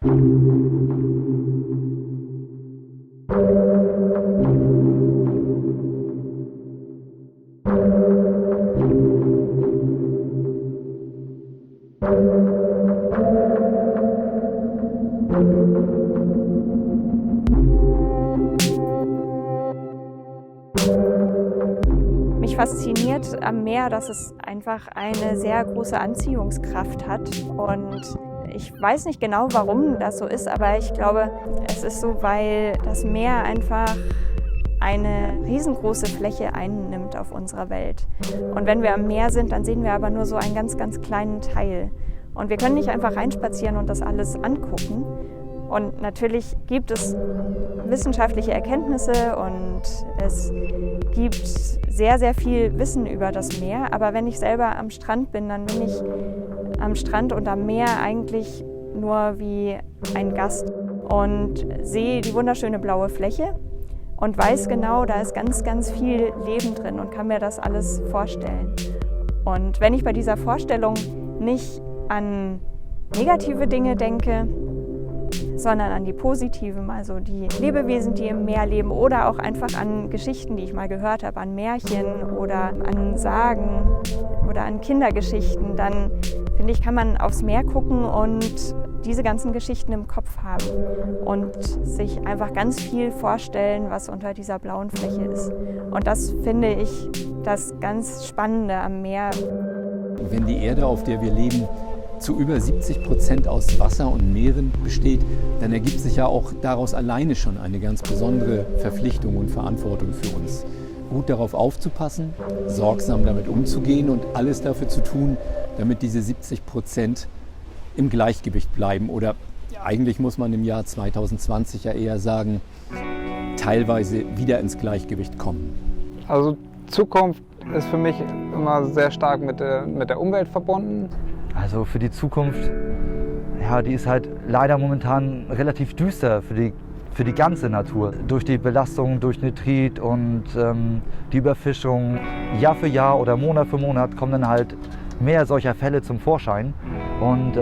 Mich fasziniert am Meer, dass es einfach eine sehr große Anziehungskraft hat. Und ich weiß nicht genau, warum das so ist, aber ich glaube, es ist so, weil das Meer einfach eine riesengroße Fläche einnimmt auf unserer Welt. Und wenn wir am Meer sind, dann sehen wir aber nur so einen ganz, ganz kleinen Teil. Und wir können nicht einfach reinspazieren und das alles angucken. Und natürlich gibt es wissenschaftliche Erkenntnisse und es gibt sehr, sehr viel Wissen über das Meer. Aber wenn ich selber am Strand bin, dann bin ich am Strand und am Meer eigentlich nur wie ein Gast und sehe die wunderschöne blaue Fläche und weiß genau, da ist ganz, ganz viel Leben drin und kann mir das alles vorstellen. Und wenn ich bei dieser Vorstellung nicht an negative Dinge denke, sondern an die positiven, also die Lebewesen, die im Meer leben oder auch einfach an Geschichten, die ich mal gehört habe, an Märchen oder an Sagen oder an Kindergeschichten, dann finde ich, kann man aufs Meer gucken und diese ganzen Geschichten im Kopf haben und sich einfach ganz viel vorstellen, was unter dieser blauen Fläche ist. Und das finde ich das ganz Spannende am Meer. Wenn die Erde, auf der wir leben, zu über 70% aus Wasser und Meeren besteht, dann ergibt sich ja auch daraus alleine schon eine ganz besondere Verpflichtung und Verantwortung für uns. Gut darauf aufzupassen, sorgsam damit umzugehen und alles dafür zu tun, damit diese 70% im Gleichgewicht bleiben. Oder eigentlich muss man im Jahr 2020 ja eher sagen, teilweise wieder ins Gleichgewicht kommen. Also Zukunft ist für mich immer sehr stark mit der Umwelt verbunden. Also für die Zukunft, ja, die ist halt leider momentan relativ düster für die ganze Natur. Durch die Belastung, durch Nitrit und die Überfischung, Jahr für Jahr oder Monat für Monat kommen dann halt mehr solcher Fälle zum Vorschein. Und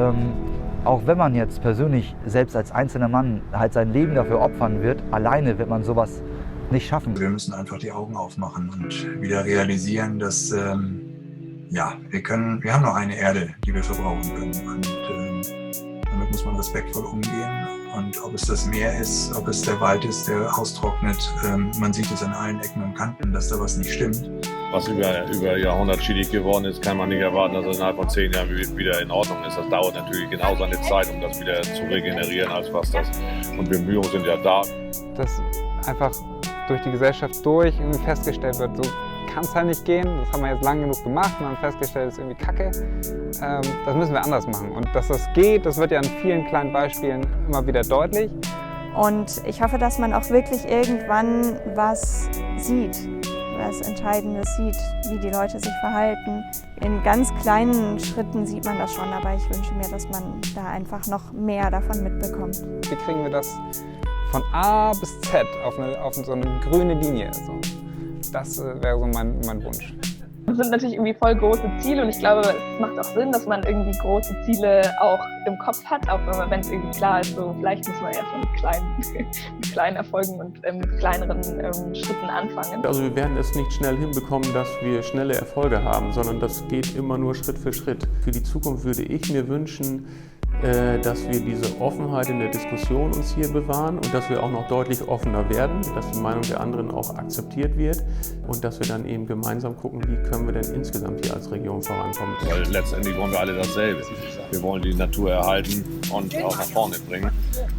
auch wenn man jetzt persönlich, selbst als einzelner Mann, halt sein Leben dafür opfern wird, alleine wird man sowas nicht schaffen. Wir müssen einfach die Augen aufmachen und wieder realisieren, dass wir haben noch eine Erde, die wir verbrauchen können. Und damit muss man respektvoll umgehen. Und ob es das Meer ist, ob es der Wald ist, der austrocknet, man sieht es an allen Ecken und Kanten, dass da was nicht stimmt. Was über Jahrhunderte schädlich geworden ist, kann man nicht erwarten, dass es innerhalb von 10 Jahren wieder in Ordnung ist. Das dauert natürlich genau seine Zeit, um das wieder zu regenerieren, als was das. Und Bemühungen sind ja da. Dass einfach durch die Gesellschaft durch irgendwie festgestellt wird, so kann es halt nicht gehen. Das haben wir jetzt lange genug gemacht und haben festgestellt, das ist irgendwie Kacke. Das müssen wir anders machen. Und dass das geht, das wird ja an vielen kleinen Beispielen immer wieder deutlich. Und ich hoffe, dass man auch wirklich irgendwann was sieht, was Entscheidendes sieht, wie die Leute sich verhalten. In ganz kleinen Schritten sieht man das schon, aber ich wünsche mir, dass man da einfach noch mehr davon mitbekommt. Wie kriegen wir das von A bis Z auf so eine grüne Linie? So. Das wäre so mein Wunsch. Das sind natürlich irgendwie voll große Ziele und ich glaube, es macht auch Sinn, dass man irgendwie große Ziele auch im Kopf hat, auch wenn es irgendwie klar ist, so vielleicht muss man erst mit kleinen Erfolgen und mit kleineren Schritten anfangen. Also wir werden es nicht schnell hinbekommen, dass wir schnelle Erfolge haben, sondern das geht immer nur Schritt für Schritt. Für die Zukunft würde ich mir wünschen, dass wir diese Offenheit in der Diskussion uns hier bewahren und dass wir auch noch deutlich offener werden, dass die Meinung der anderen auch akzeptiert wird und dass wir dann eben gemeinsam gucken, wie können wir denn insgesamt hier als Region vorankommen. Weil letztendlich wollen wir alle dasselbe. Wir wollen die Natur erhalten und auch nach vorne bringen.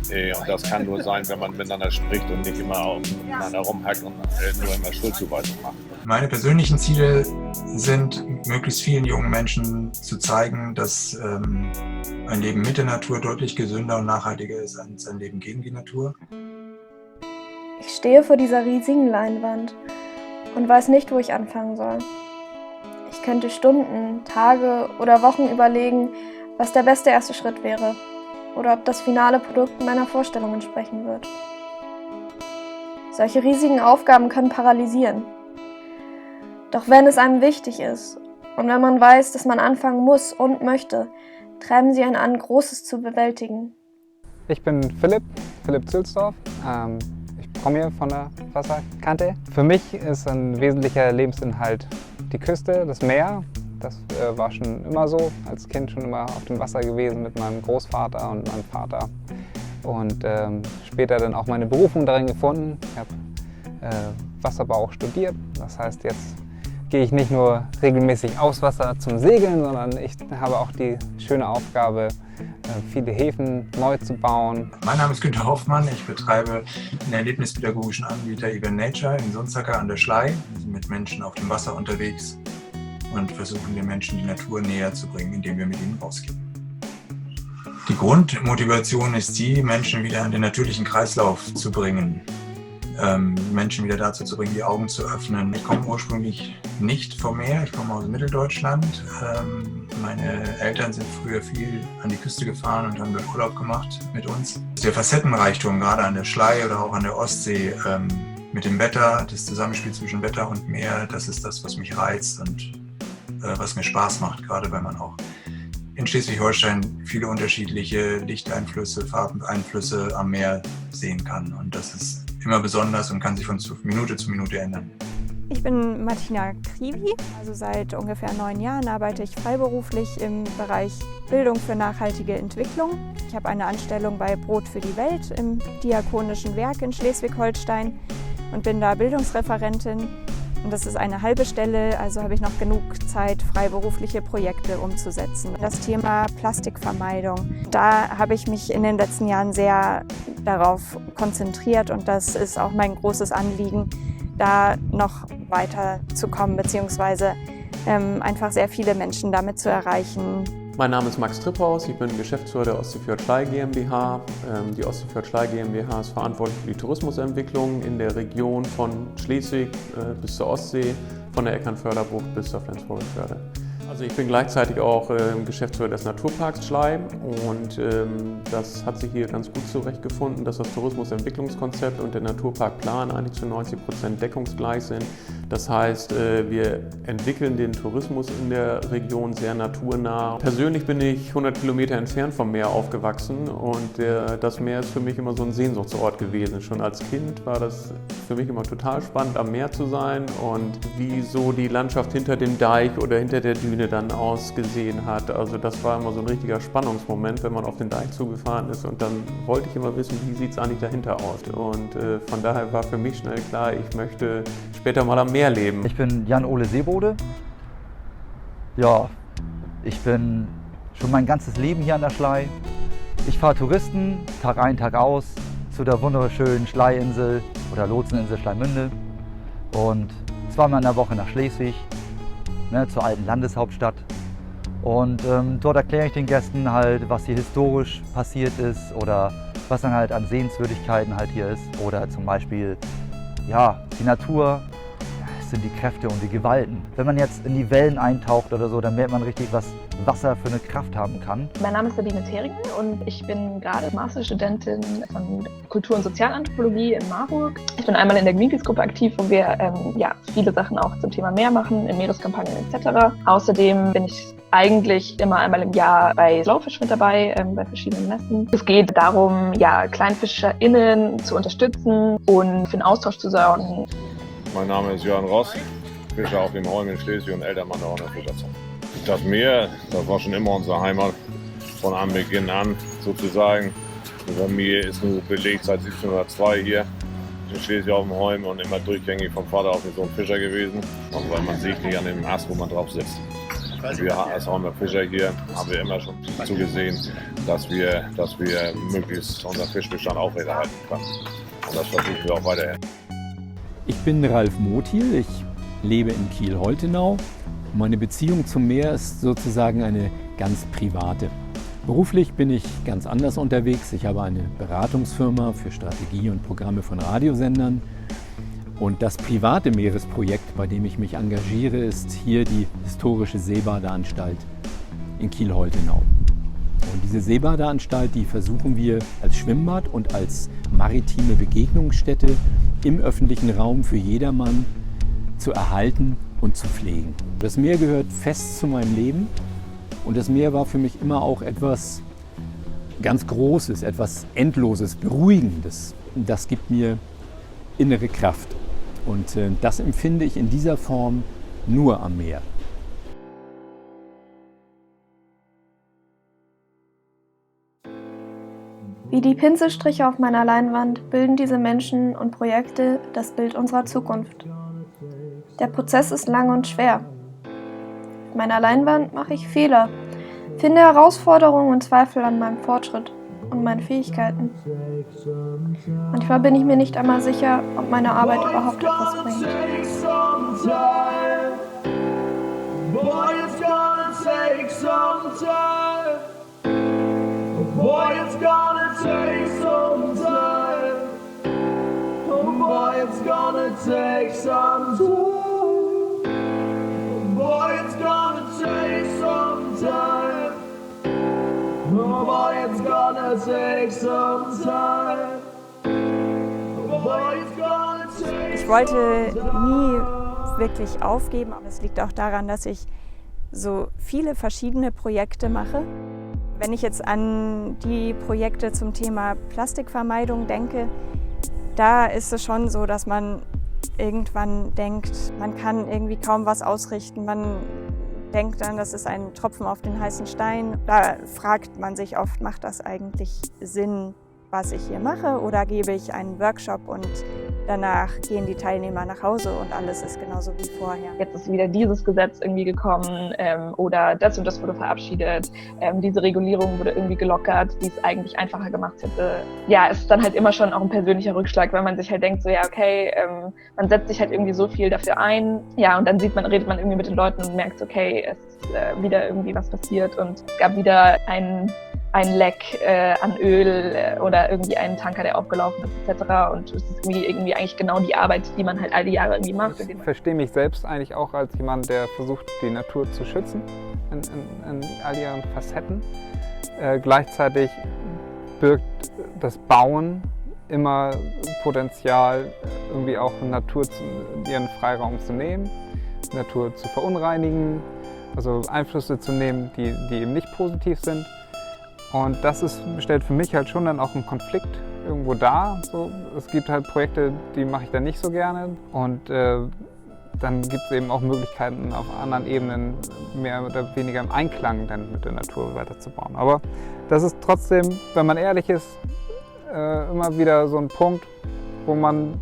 Und das kann nur sein, wenn man miteinander spricht und nicht immer aufeinander rumhackt und nur immer Schuldzuweisung macht. Meine persönlichen Ziele sind, möglichst vielen jungen Menschen zu zeigen, dass ein Leben mit der Natur deutlich gesünder und nachhaltiger ist als ein Leben gegen die Natur. Ich stehe vor dieser riesigen Leinwand und weiß nicht, wo ich anfangen soll. Ich könnte Stunden, Tage oder Wochen überlegen, was der beste erste Schritt wäre oder ob das finale Produkt meiner Vorstellung entsprechen wird. Solche riesigen Aufgaben können paralysieren. Doch wenn es einem wichtig ist und wenn man weiß, dass man anfangen muss und möchte, treiben sie einen an, Großes zu bewältigen. Ich bin Philipp Zülsdorf. Ich komme hier von der Wasserkante. Für mich ist ein wesentlicher Lebensinhalt die Küste, das Meer. Das war schon immer so, als Kind schon immer auf dem Wasser gewesen mit meinem Großvater und meinem Vater. Und später dann auch meine Berufung darin gefunden. Ich habe Wasserbau auch studiert. Das heißt, jetzt gehe ich nicht nur regelmäßig aufs Wasser zum Segeln, sondern ich habe auch die schöne Aufgabe, viele Häfen neu zu bauen. Mein Name ist Günther Hoffmann. Ich betreibe den erlebnispädagogischen Anbieter Even Nature in Sunzacker an der Schlei. Wir sind mit Menschen auf dem Wasser unterwegs und versuchen den Menschen die Natur näher zu bringen, indem wir mit ihnen rausgehen. Die Grundmotivation ist die, Menschen wieder in den natürlichen Kreislauf zu bringen. Menschen wieder dazu zu bringen, die Augen zu öffnen. Ich komme ursprünglich nicht vom Meer, ich komme aus Mitteldeutschland. Meine Eltern sind früher viel an die Küste gefahren und haben dort Urlaub gemacht mit uns. Der Facettenreichtum, gerade an der Schlei oder auch an der Ostsee, mit dem Wetter, das Zusammenspiel zwischen Wetter und Meer, das ist das, was mich reizt und was mir Spaß macht, gerade weil man auch in Schleswig-Holstein viele unterschiedliche Lichteinflüsse, Farbeneinflüsse am Meer sehen kann. Und das ist immer besonders und kann sich von Minute zu Minute ändern. Ich bin Martina Krivi. Also seit ungefähr 9 Jahren arbeite ich freiberuflich im Bereich Bildung für nachhaltige Entwicklung. Ich habe eine Anstellung bei Brot für die Welt im Diakonischen Werk in Schleswig-Holstein und bin da Bildungsreferentin. Und das ist eine halbe Stelle, also habe ich noch genug Zeit, freiberufliche Projekte umzusetzen. Das Thema Plastikvermeidung, da habe ich mich in den letzten Jahren sehr darauf konzentriert und das ist auch mein großes Anliegen, da noch weiter zu kommen, beziehungsweise einfach sehr viele Menschen damit zu erreichen. Mein Name ist Max Tripphaus, ich bin Geschäftsführer der Ostseefjord Schlei GmbH. Die Ostseefjord Schlei GmbH ist verantwortlich für die Tourismusentwicklung in der Region von Schleswig bis zur Ostsee, von der Eckernförderbucht bis zur Flensburger-Förde. Also ich bin gleichzeitig auch Geschäftsführer des Naturparks Schlei und das hat sich hier ganz gut zurechtgefunden, dass das Tourismusentwicklungskonzept und der Naturparkplan eigentlich zu 90% deckungsgleich sind. Das heißt, wir entwickeln den Tourismus in der Region sehr naturnah. Persönlich bin ich 100 Kilometer entfernt vom Meer aufgewachsen und das Meer ist für mich immer so ein Sehnsuchtsort gewesen. Schon als Kind war das für mich immer total spannend, am Meer zu sein und wie so die Landschaft hinter dem Deich oder hinter der Düne dann ausgesehen hat. Also das war immer so ein richtiger Spannungsmoment, wenn man auf den Deich zugefahren ist und dann wollte ich immer wissen, wie sieht es eigentlich dahinter aus. Und von daher war für mich schnell klar, ich möchte später mal am Meer leben. Ich bin Jan-Ole Seebode. Ja, ich bin schon mein ganzes Leben hier an der Schlei. Ich fahre Touristen Tag ein, Tag aus zu der wunderschönen Schleiinsel oder Lotseninsel Schleimünde und zweimal in der Woche nach Schleswig, zur alten Landeshauptstadt. Und dort erkläre ich den Gästen halt, was hier historisch passiert ist oder was dann halt an Sehenswürdigkeiten halt hier ist. Oder zum Beispiel, ja, die Natur, es sind die Kräfte und die Gewalten. Wenn man jetzt in die Wellen eintaucht oder so, dann merkt man richtig, was Wasser für eine Kraft haben kann. Mein Name ist Sabine Theringen und ich bin gerade Masterstudentin von Kultur- und Sozialanthropologie in Marburg. Ich bin einmal in der Greenpeace-Gruppe aktiv, wo wir viele Sachen auch zum Thema Meer machen, in Meereskampagnen etc. Außerdem bin ich eigentlich immer einmal im Jahr bei Slowfish mit dabei, bei verschiedenen Messen. Es geht darum, KleinfischerInnen zu unterstützen und für den Austausch zu sorgen. Mein Name ist Jörn Ross, Fischer auf dem Holm in Schleswig und Elternmann der Hornfischerzonen. Das Meer, das war schon immer unsere Heimat, von Anbeginn an sozusagen. Die Familie ist nur belegt seit 1702 hier in Schleswig auf dem Holm und immer durchgängig vom Vater auf den Sohn Fischer gewesen. Und weil man sieht nicht an dem Ast, wo man drauf sitzt. Und wir als Holmer Fischer hier haben wir immer schon zugesehen, dass wir möglichst unseren Fischbestand aufrechterhalten können. Und das versuchen wir auch weiterhin. Ich bin Ralf Mothiel, ich lebe in Kiel-Holtenau. Meine Beziehung zum Meer ist sozusagen eine ganz private. Beruflich bin ich ganz anders unterwegs. Ich habe eine Beratungsfirma für Strategie und Programme von Radiosendern. Und das private Meeresprojekt, bei dem ich mich engagiere, ist hier die historische Seebadeanstalt in Kiel-Holtenau. Und diese Seebadeanstalt, die versuchen wir als Schwimmbad und als maritime Begegnungsstätte im öffentlichen Raum für jedermann zu erhalten und zu pflegen. Das Meer gehört fest zu meinem Leben und das Meer war für mich immer auch etwas, ganz Großes, etwas Endloses, Beruhigendes. Das gibt mir innere Kraft. Und das empfinde ich in dieser Form nur am Meer. Wie die Pinselstriche auf meiner Leinwand bilden diese Menschen und Projekte das Bild unserer Zukunft. Der Prozess ist lang und schwer. Auf meiner Leinwand mache ich Fehler, finde Herausforderungen und Zweifel an meinem Fortschritt und meinen Fähigkeiten. Manchmal bin ich mir nicht einmal sicher, ob meine Arbeit überhaupt etwas bringt. Boy, it's gonna take some time. Oh boy, it's gonna take some time. Boy, it's gonna take some time. Oh boy, it's gonna take some time. Oh boy, it's gonna take. Ich wollte nie wirklich aufgeben, aber es liegt auch daran, dass ich so viele verschiedene Projekte mache. Wenn ich jetzt an die Projekte zum Thema Plastikvermeidung denke, da ist es schon so, dass man irgendwann denkt, man kann irgendwie kaum was ausrichten. Man denkt dann, das ist ein Tropfen auf den heißen Stein. Da fragt man sich oft, macht das eigentlich Sinn, was ich hier mache? Oder gebe ich einen Workshop und danach gehen die Teilnehmer nach Hause und alles ist genauso wie vorher. Jetzt ist wieder dieses Gesetz irgendwie gekommen oder das und das wurde verabschiedet. Diese Regulierung wurde irgendwie gelockert, die es eigentlich einfacher gemacht hätte. Ja, es ist dann halt immer schon auch ein persönlicher Rückschlag, weil man sich halt denkt, so ja okay, man setzt sich halt irgendwie so viel dafür ein. Ja, und dann redet man irgendwie mit den Leuten und merkt, okay, es ist wieder irgendwie was passiert und es gab wieder ein Leck an Öl oder irgendwie einen Tanker, der aufgelaufen ist, etc. Und es ist irgendwie eigentlich genau die Arbeit, die man halt all die Jahre irgendwie macht. Ich verstehe mich selbst eigentlich auch als jemand, der versucht, die Natur zu schützen in all ihren Facetten. Gleichzeitig birgt das Bauen immer Potenzial, irgendwie auch Natur ihren Freiraum zu nehmen, Natur zu verunreinigen, also Einflüsse zu nehmen, die eben nicht positiv sind. Und das stellt für mich halt schon dann auch einen Konflikt irgendwo dar. So, es gibt halt Projekte, die mache ich dann nicht so gerne. Und dann gibt es eben auch Möglichkeiten, auf anderen Ebenen mehr oder weniger im Einklang dann mit der Natur weiterzubauen. Aber das ist trotzdem, wenn man ehrlich ist, immer wieder so ein Punkt, wo man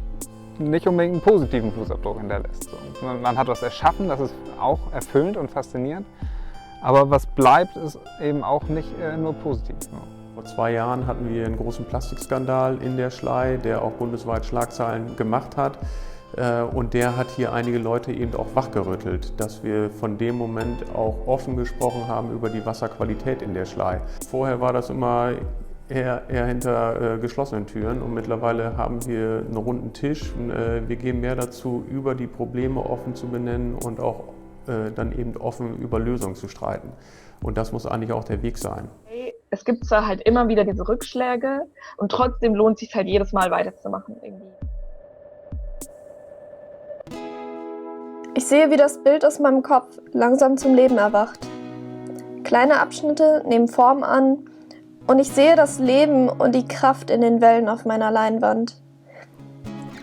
nicht unbedingt einen positiven Fußabdruck hinterlässt. So, man hat was erschaffen, das ist auch erfüllend und faszinierend. Aber was bleibt, ist eben auch nicht nur positiv. Vor 2 Jahren hatten wir einen großen Plastikskandal in der Schlei, der auch bundesweit Schlagzeilen gemacht hat. Und der hat hier einige Leute eben auch wachgerüttelt, dass wir von dem Moment auch offen gesprochen haben über die Wasserqualität in der Schlei. Vorher war das immer eher hinter geschlossenen Türen und mittlerweile haben wir einen runden Tisch. Wir gehen mehr dazu, über die Probleme offen zu benennen und auch dann eben offen über Lösungen zu streiten. Und das muss eigentlich auch der Weg sein. Es gibt zwar halt immer wieder diese Rückschläge und trotzdem lohnt es sich halt jedes Mal weiterzumachen irgendwie. Ich sehe, wie das Bild aus meinem Kopf langsam zum Leben erwacht. Kleine Abschnitte nehmen Form an und ich sehe das Leben und die Kraft in den Wellen auf meiner Leinwand.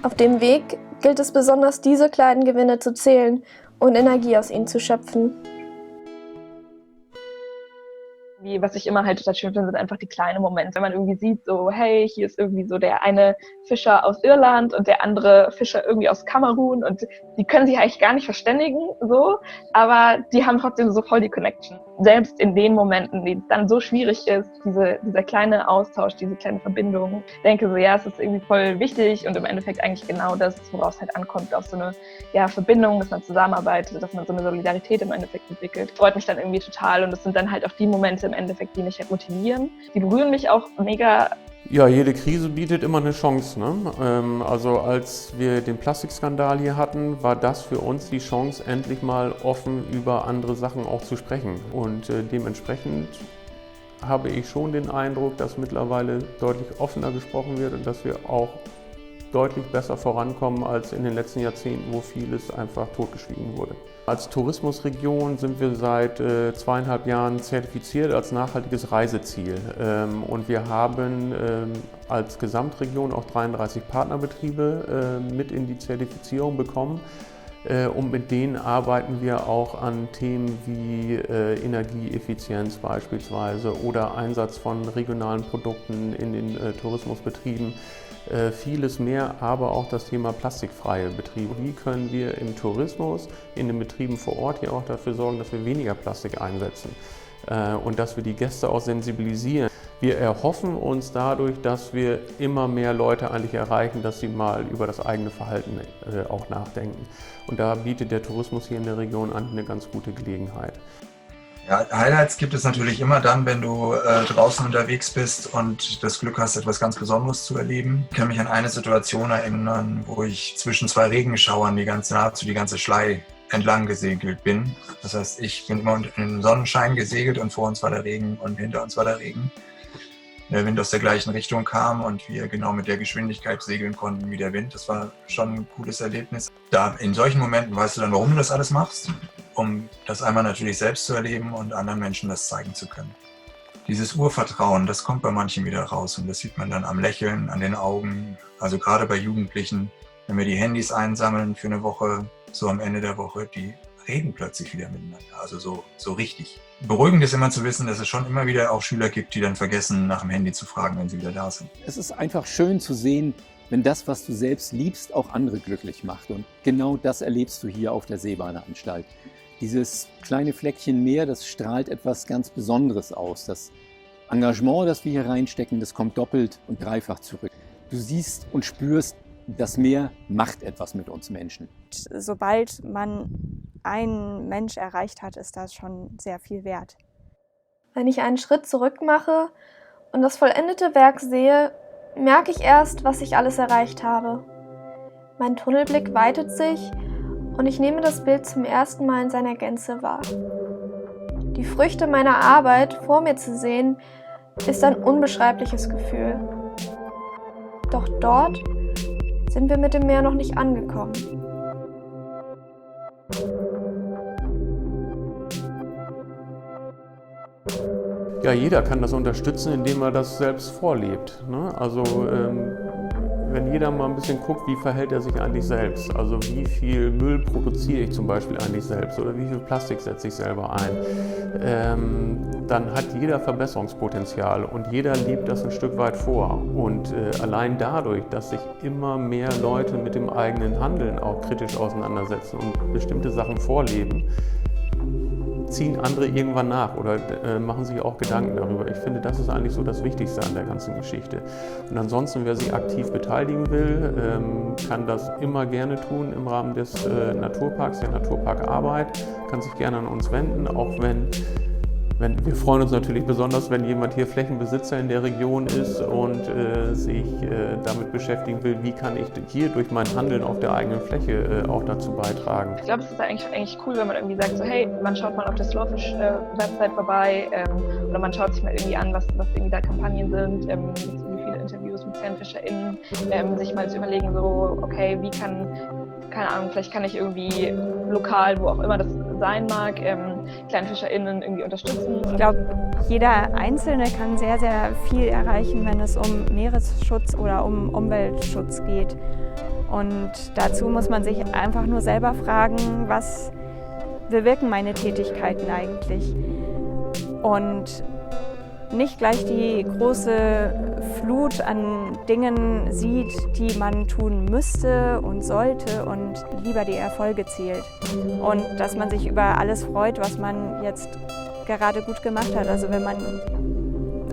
Auf dem Weg gilt es besonders, diese kleinen Gewinne zu zählen und Energie aus ihnen zu schöpfen. Was ich immer halt total schön finde, sind einfach die kleinen Momente. Wenn man irgendwie sieht, so hey, hier ist irgendwie so der eine Fischer aus Irland und der andere Fischer irgendwie aus Kamerun und die können sich eigentlich gar nicht verständigen, so, aber die haben trotzdem so voll die Connection. Selbst in den Momenten, die es dann so schwierig ist, dieser kleine Austausch, diese kleine Verbindung, denke so, ja, es ist irgendwie voll wichtig und im Endeffekt eigentlich genau das, worauf es halt ankommt, auf so eine Verbindung, dass man zusammenarbeitet, dass man so eine Solidarität im Endeffekt entwickelt. Freut mich dann irgendwie total und das sind dann halt auch die Momente im Endeffekt, die mich halt motivieren. Die berühren mich auch mega. Ja, jede Krise bietet immer eine Chance, ne? Also als wir den Plastikskandal hier hatten, war das für uns die Chance, endlich mal offen über andere Sachen auch zu sprechen. Und dementsprechend habe ich schon den Eindruck, dass mittlerweile deutlich offener gesprochen wird und dass wir auch deutlich besser vorankommen als in den letzten Jahrzehnten, wo vieles einfach totgeschwiegen wurde. Als Tourismusregion sind wir seit 2,5 Jahren zertifiziert als nachhaltiges Reiseziel. Und wir haben als Gesamtregion auch 33 Partnerbetriebe mit in die Zertifizierung bekommen. Und mit denen arbeiten wir auch an Themen wie Energieeffizienz beispielsweise oder Einsatz von regionalen Produkten in den Tourismusbetrieben. Vieles mehr, aber auch das Thema plastikfreie Betriebe. Wie können wir im Tourismus, in den Betrieben vor Ort hier auch dafür sorgen, dass wir weniger Plastik einsetzen und dass wir die Gäste auch sensibilisieren. Wir erhoffen uns dadurch, dass wir immer mehr Leute eigentlich erreichen, dass sie mal über das eigene Verhalten auch nachdenken. Und da bietet der Tourismus hier in der Region an eine ganz gute Gelegenheit. Ja, Highlights gibt es natürlich immer dann, wenn du draußen unterwegs bist und das Glück hast, etwas ganz Besonderes zu erleben. Ich kann mich an eine Situation erinnern, wo ich zwischen 2 Regenschauern nahezu die ganze Schlei entlang gesegelt bin. Das heißt, ich bin immer im Sonnenschein gesegelt und vor uns war der Regen und hinter uns war der Regen. Der Wind aus der gleichen Richtung kam und wir genau mit der Geschwindigkeit segeln konnten wie der Wind. Das war schon ein cooles Erlebnis. In solchen Momenten weißt du dann, warum du das alles machst, um das einmal natürlich selbst zu erleben und anderen Menschen das zeigen zu können. Dieses Urvertrauen, das kommt bei manchen wieder raus und das sieht man dann am Lächeln, an den Augen. Also gerade bei Jugendlichen, wenn wir die Handys einsammeln für eine Woche, so am Ende der Woche, die reden plötzlich wieder miteinander, also so richtig. Beruhigend ist immer zu wissen, dass es schon immer wieder auch Schüler gibt, die dann vergessen, nach dem Handy zu fragen, wenn sie wieder da sind. Es ist einfach schön zu sehen, wenn das, was du selbst liebst, auch andere glücklich macht. Und genau das erlebst du hier auf der Seebahneanstalt. Dieses kleine Fleckchen Meer, das strahlt etwas ganz Besonderes aus. Das Engagement, das wir hier reinstecken, das kommt doppelt und dreifach zurück. Du siehst und spürst, das Meer macht etwas mit uns Menschen. Sobald man einen Mensch erreicht hat, ist das schon sehr viel wert. Wenn ich einen Schritt zurück mache und das vollendete Werk sehe, merke ich erst, was ich alles erreicht habe. Mein Tunnelblick weitet sich und ich nehme das Bild zum ersten Mal in seiner Gänze wahr. Die Früchte meiner Arbeit vor mir zu sehen, ist ein unbeschreibliches Gefühl. Doch dort sind wir mit dem Meer noch nicht angekommen. Ja, jeder kann das unterstützen, indem er das selbst vorlebt. Ne? Also wenn jeder mal ein bisschen guckt, wie verhält er sich eigentlich selbst? Also wie viel Müll produziere ich zum Beispiel eigentlich selbst oder wie viel Plastik setze ich selber ein? Dann hat jeder Verbesserungspotenzial und jeder lebt das ein Stück weit vor. Und allein dadurch, dass sich immer mehr Leute mit dem eigenen Handeln auch kritisch auseinandersetzen und bestimmte Sachen vorleben, ziehen andere irgendwann nach oder machen sich auch Gedanken darüber. Ich finde, das ist eigentlich so das Wichtigste an der ganzen Geschichte. Und ansonsten, wer sich aktiv beteiligen will, kann das immer gerne tun im Rahmen des Naturparks, der Naturparkarbeit, kann sich gerne an uns wenden, auch wenn wir freuen uns natürlich besonders, wenn jemand hier Flächenbesitzer in der Region ist und sich damit beschäftigen will, wie kann ich hier durch mein Handeln auf der eigenen Fläche auch dazu beitragen. Ich glaube, es ist eigentlich cool, wenn man irgendwie sagt, so hey, man schaut mal auf der Slawfish-Website vorbei oder man schaut sich mal irgendwie an, was irgendwie da Kampagnen sind, wie viele Interviews mit ZähnfischerInnen, sich mal zu überlegen, so okay, wie keine Ahnung, vielleicht kann ich irgendwie lokal, wo auch immer das sein mag, KleinfischerInnen irgendwie unterstützen. Ich glaube, jeder Einzelne kann sehr, sehr viel erreichen, wenn es um Meeresschutz oder um Umweltschutz geht. Und dazu muss man sich einfach nur selber fragen, was bewirken meine Tätigkeiten eigentlich? Und nicht gleich die große Flut an Dingen sieht, die man tun müsste und sollte und lieber die Erfolge zählt. Und dass man sich über alles freut, was man jetzt gerade gut gemacht hat. Also wenn man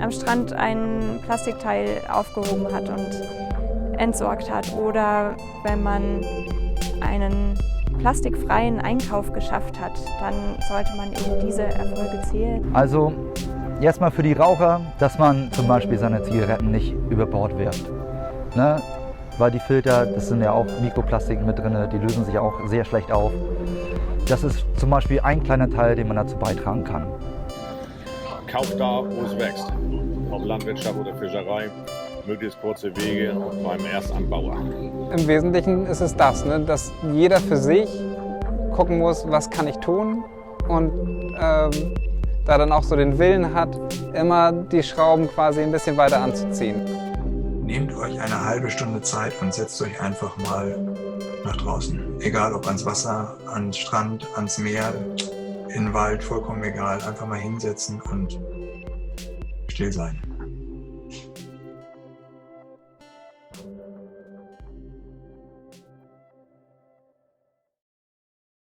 am Strand ein Plastikteil aufgehoben hat und entsorgt hat oder wenn man einen plastikfreien Einkauf geschafft hat, dann sollte man eben diese Erfolge zählen. Also erstmal für die Raucher, dass man zum Beispiel seine Zigaretten nicht über Bord wirft. Ne? Weil die Filter, das sind ja auch Mikroplastik mit drin, die lösen sich auch sehr schlecht auf. Das ist zum Beispiel ein kleiner Teil, den man dazu beitragen kann. Kauft da, wo es wächst. Ob Landwirtschaft oder Fischerei. möglichst kurze Wege beim Erstanbauer. Im Wesentlichen ist es das, ne? Dass jeder für sich gucken muss, was kann ich tun und da dann auch so den Willen hat, immer die Schrauben quasi ein bisschen weiter anzuziehen. Nehmt euch eine halbe Stunde Zeit und setzt euch einfach mal nach draußen. Egal ob ans Wasser, ans Strand, ans Meer, in den Wald, vollkommen egal. Einfach mal hinsetzen und still sein.